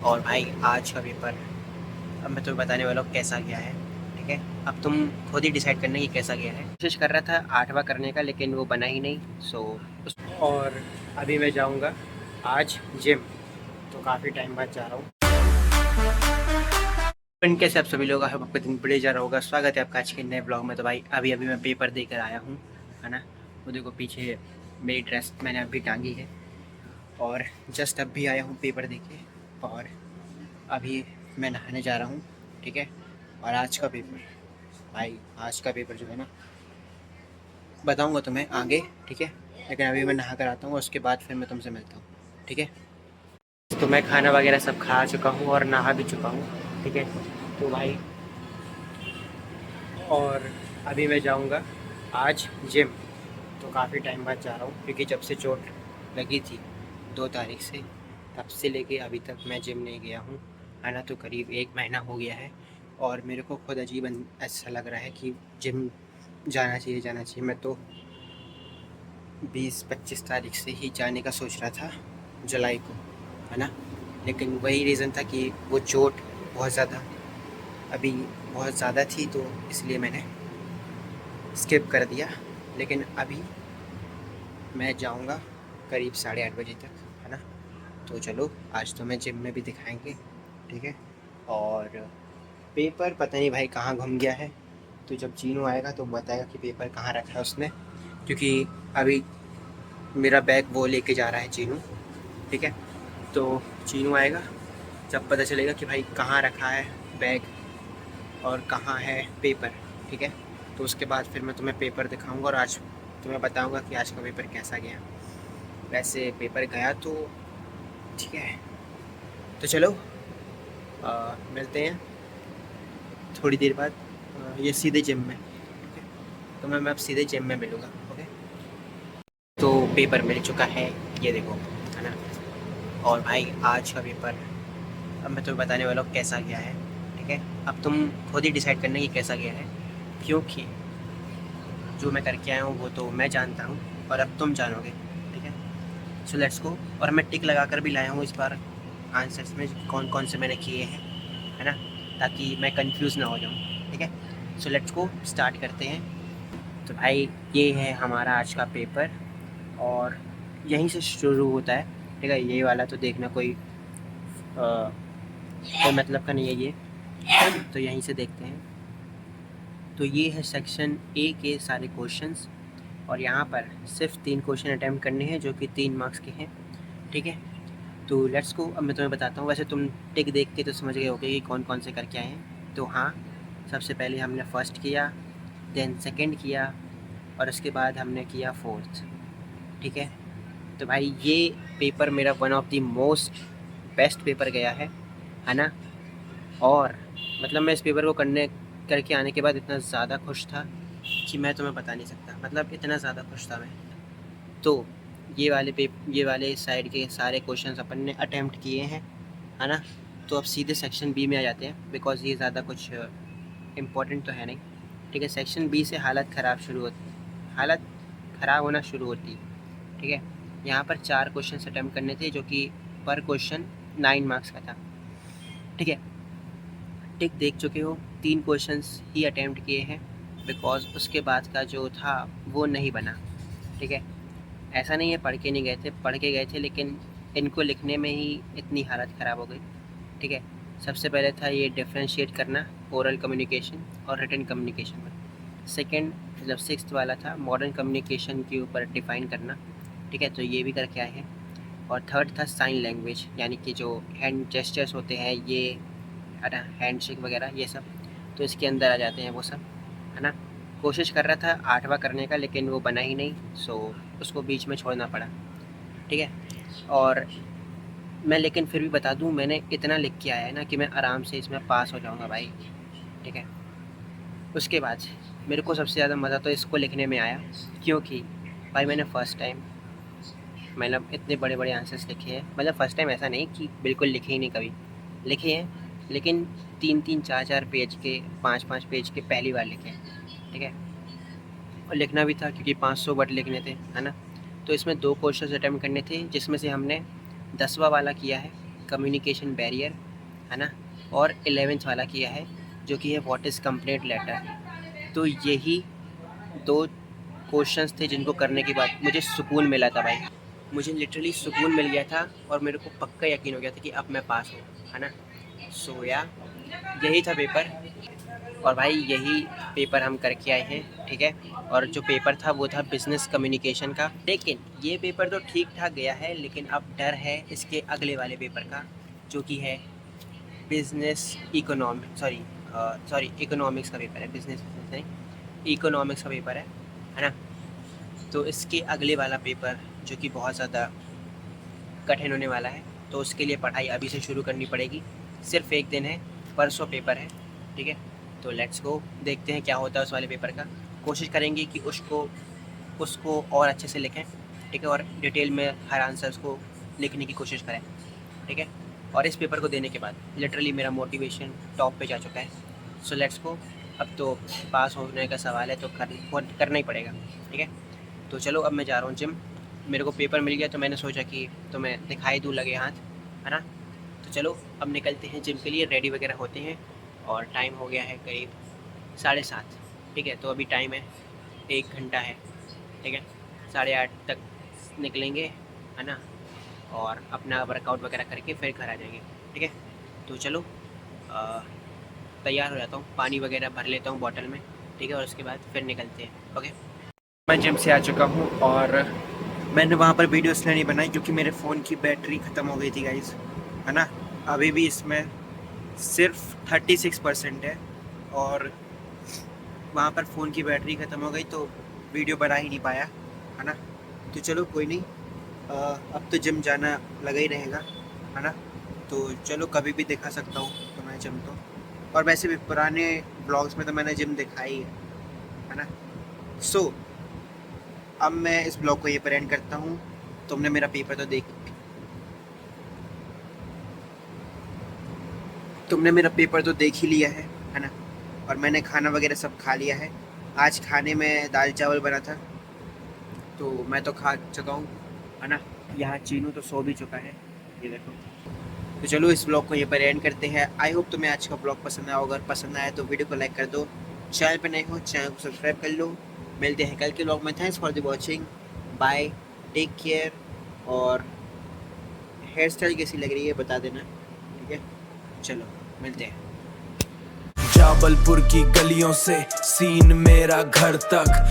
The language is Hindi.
और भाई आज का पेपर अब मैं तुम्हें बताने वाला हूँ कैसा गया है। ठीक है, अब तुम खुद ही डिसाइड करना कि कैसा गया है। कोशिश कर रहा था 8वां करने का, लेकिन वो बना ही नहीं। और अभी मैं जाऊँगा आज जिम, तो काफ़ी टाइम बाद जा रहा हूँ। कैसे आप सभी लोग, आपका दिन बढ़िया जा रहा होगा। स्वागत है आपका आज के नए ब्लॉग में। तो भाई अभी अभी मैं पेपर देकर आया हूँ, है ना। वो देखो पीछे मेरी ड्रेस मैंने अभी टांगी है, और जस्ट अभी आया हूँ पेपर देके। और अभी मैं नहाने जा रहा हूँ, ठीक है। और आज का पेपर, भाई आज का पेपर जो है ना, बताऊँगा तुम्हें आगे, ठीक है। लेकिन अभी मैं नहा कर आता हूँ, उसके बाद फिर मैं तुमसे मिलता हूँ, ठीक है। तो मैं खाना वगैरह सब खा चुका हूँ और नहा भी चुका हूँ, ठीक है। तो भाई और अभी मैं जाऊँगा आज जिम, तो काफ़ी टाइम बाद जा रहा हूँ, क्योंकि जब से चोट लगी थी 2 तारीख से, तब से लेके अभी तक मैं जिम नहीं गया हूँ, है ना। तो करीब 1 महीना हो गया है, और मेरे को खुद अजीब ऐसा लग रहा है कि जिम जाना चाहिए। मैं तो 20-25 तारीख से ही जाने का सोच रहा था, जुलाई को, है ना। लेकिन वही रीज़न था कि वो चोट बहुत ज़्यादा अभी बहुत ज़्यादा थी, तो इसलिए मैंने स्किप कर दिया। लेकिन अभी मैं जाऊंगा करीब 8:30 बजे तक, है ना। तो चलो आज तो मैं जिम में भी दिखाएंगे, ठीक है। और पेपर पता नहीं भाई कहाँ घूम गया है, तो जब चीनू आएगा तो बताएगा कि पेपर कहाँ रखा है उसने, क्योंकि अभी मेरा बैग वो लेके जा रहा है चीनू, ठीक है। तो चीनू आएगा, जब पता चलेगा कि भाई कहाँ रखा है बैग और कहाँ है पेपर, ठीक है। तो उसके बाद फिर मैं तुम्हें पेपर दिखाऊंगा, और आज तुम्हें बताऊंगा कि आज का पेपर कैसा गया। वैसे पेपर गया तो ठीक है। तो चलो मिलते हैं थोड़ी देर बाद, ये सीधे जिम में, ठीक है। तो मैं अब सीधे जिम में मिलूँगा, ओके। तो पेपर मिल चुका है, ये देखो, है ना। और भाई आज का पेपर अब मैं तुम्हें बताने वाला हूँ कैसा गया है, ठीक है। अब तुम खुद ही डिसाइड करना कि कैसा गया है, क्योंकि जो मैं करके आया हूँ वो तो मैं जानता हूँ, और अब तुम जानोगे, ठीक है। So let's go. और मैं टिक लगा कर भी लाया हूँ इस बार आंसर्स में, कौन कौन से मैंने किए हैं, है ना, ताकि मैं कंफ्यूज ना हो जाऊँ, ठीक है। सो लेट्स गो, स्टार्ट करते हैं। तो भाई ये है हमारा आज का पेपर, और यहीं से शुरू होता है, ठीक है। ये वाला तो देखना कोई मतलब का नहीं है ये, तो यहीं से देखते हैं। तो ये है सेक्शन ए के सारे क्वेश्चंस, और यहाँ पर सिर्फ 3 क्वेश्चन अटैम्प्ट करने हैं, जो कि 3 मार्क्स के हैं, ठीक है। तो लेट्स को, अब मैं तुम्हें बताता हूँ। वैसे तुम टिक देख के तो समझ गए होगे कि कौन कौन से करके आए हैं। तो हाँ, सबसे पहले हमने फर्स्ट किया, देन सेकंड किया, और उसके बाद हमने किया फोर्थ, ठीक है। तो भाई ये पेपर मेरा one of the most best paper गया है ना। और मतलब मैं इस पेपर को करके आने के बाद इतना ज़्यादा खुश था कि मैं तुम्हें बता नहीं सकता, मतलब इतना ज़्यादा खुश था मैं। तो ये वाले साइड के सारे क्वेश्चंस अपन ने अटेम्प्ट किए हैं, है ना। तो अब सीधे सेक्शन बी में आ जाते हैं, बिकॉज़ ये ज़्यादा कुछ इम्पोर्टेंट तो है नहीं, ठीक है। सेक्शन बी से हालत ख़राब होना शुरू होती है, ठीक है। यहाँ पर 4 क्वेश्चन अटेम्प्ट करने थे, जो कि पर क्वेश्चन 9 मार्क्स का था, ठीक है। टिक देख चुके हो, 3 क्वेश्चंस ही अटेम्प्ट किए हैं, बिकॉज़ उसके बाद का जो था वो नहीं बना, ठीक है। ऐसा नहीं है पढ़ के नहीं गए थे, पढ़ के गए थे, लेकिन इनको लिखने में ही इतनी हालत ख़राब हो गई, ठीक है। सबसे पहले था ये डिफरेंशिएट करना, ओरल कम्युनिकेशन और रिटन कम्युनिकेशन में। सेकंड मतलब सिक्स्थ वाला था मॉडर्न कम्युनिकेशन के ऊपर डिफ़ाइन करना, ठीक है। तो ये भी करके आए हैं। और थर्ड था साइन लैंग्वेज, यानी कि जो हैंड जेस्चर्स होते हैं, ये है ना, हैंड शेक वगैरह ये सब, तो इसके अंदर आ जाते हैं वो सब, है ना। कोशिश कर रहा था 8वां करने का, लेकिन वो बना ही नहीं, सो उसको बीच में छोड़ना पड़ा, ठीक है। और मैं लेकिन फिर भी बता दूं, मैंने इतना लिख के आया है ना कि मैं आराम से इसमें पास हो जाऊंगा भाई, ठीक है। उसके बाद मेरे को सबसे ज़्यादा मज़ा तो इसको लिखने में आया, क्योंकि भाई मैंने फ़र्स्ट टाइम मतलब इतने बड़े बड़े आंसर्स लिखे हैं। मतलब फ़र्स्ट टाइम ऐसा नहीं कि बिल्कुल लिखे ही नहीं, कभी लिखे हैं, लेकिन 3-3 4-4 पेज के, 5-5 पेज के पहली बार लिखे हैं, ठीक है। और लिखना भी था क्योंकि 500 वर्ड लिखने थे, है ना। तो इसमें 2 क्वेश्चन अटैम्प्ट करने थे, जिसमें से हमने 10वां वाला किया है, कम्युनिकेशन बैरियर, है ना, और 11th वाला किया है जो कि है व्हाट इज़ कंप्लेंट लेटर। तो यही 2 क्वेश्चंस थे जिनको करने के बाद मुझे सुकून मिला था भाई, मुझे लिटरली सुकून मिल गया था और मेरे को पक्का यकीन हो गया था कि अब मैं पास हूँ, है ना। सो या यही था पेपर, और भाई यही पेपर हम करके आए हैं, ठीक है। और जो पेपर था वो था बिज़नेस कम्युनिकेशन का, लेकिन ये पेपर तो ठीक ठाक गया है, लेकिन अब डर है इसके अगले वाले पेपर का जो कि है बिज़नेस इकोनॉमिक्स का पेपर है, बिज़नेस नहीं, इकोनॉमिक्स का पेपर है ना। तो इसके अगले वाला पेपर जो कि बहुत ज़्यादा कठिन होने वाला है, तो उसके लिए पढ़ाई अभी से शुरू करनी पड़ेगी। सिर्फ 1 दिन है, परसों पेपर है, ठीक है। तो लेट्स गो, देखते हैं क्या होता है उस वाले पेपर का। कोशिश करेंगे कि उसको और अच्छे से लिखें, ठीक है, और डिटेल में हर आंसर्स को लिखने की कोशिश करें, ठीक है। और इस पेपर को देने के बाद लिटरली मेरा मोटिवेशन टॉप पे जा चुका है। सो लेट्स गो, अब तो पास होने का सवाल है तो करना ही पड़ेगा, ठीक है। तो चलो अब मैं जा रहा हूँ जिम, मेरे को पेपर मिल गया तो मैंने सोचा कि तो मैं दिखाई दूँ लगे हाथ, है ना। तो चलो अब निकलते हैं जिम के लिए, रेडी वगैरह होते हैं, और टाइम हो गया है करीब 7:30, ठीक है। तो अभी टाइम है 1 घंटा है, ठीक है। 8:30 तक निकलेंगे, है ना, और अपना वर्कआउट वगैरह करके फिर घर आ जाएंगे, ठीक है। तो चलो तैयार हो जाता हूँ, पानी वगैरह भर लेता हूँ बॉटल में, ठीक है, और उसके बाद फिर निकलते हैं, ओके। मैं जिम से आ चुका हूँ और मैंने वहाँ पर वीडियो इसलिए नहीं बनाई क्योंकि मेरे फ़ोन की बैटरी ख़त्म हो गई थी गाइस, है ना। अभी भी इसमें सिर्फ 36% है और वहाँ पर फ़ोन की बैटरी ख़त्म हो गई तो वीडियो बना ही नहीं पाया, है ना। तो चलो कोई नहीं, अब तो जिम जाना लगा ही रहेगा, है ना। तो चलो कभी भी दिखा सकता हूँ तो मैं जिम तो, और वैसे भी पुराने ब्लॉग्स में तो मैंने जिम दिखाई है ना। सो अब मैं इस ब्लॉग को ये पर एंड करता हूँ। तुमने मेरा पेपर तो देख ही लिया है ना, और मैंने खाना वगैरह सब खा लिया है। आज खाने में दाल चावल बना था तो मैं तो खा चुका हूँ, है ना। यहाँ चीनू तो सो भी चुका है, ये देखो। तो चलो इस ब्लॉग को ये पर एंड करते हैं। आई होप तुम्हें आज का ब्लॉग पसंद आया, अगर पसंद आया तो वीडियो को लाइक कर दो, चैनल पर नए हो चैनल को सब्सक्राइब कर लो। मिलते हैं कल के ब्लॉग में। Thanks for the watching, bye, take care. और हेयर स्टाइल कैसी लग रही है बता देना, ठीक है। चलो मिलते हैं। जाबलपुर की गलियों से सीन मेरा घर तक।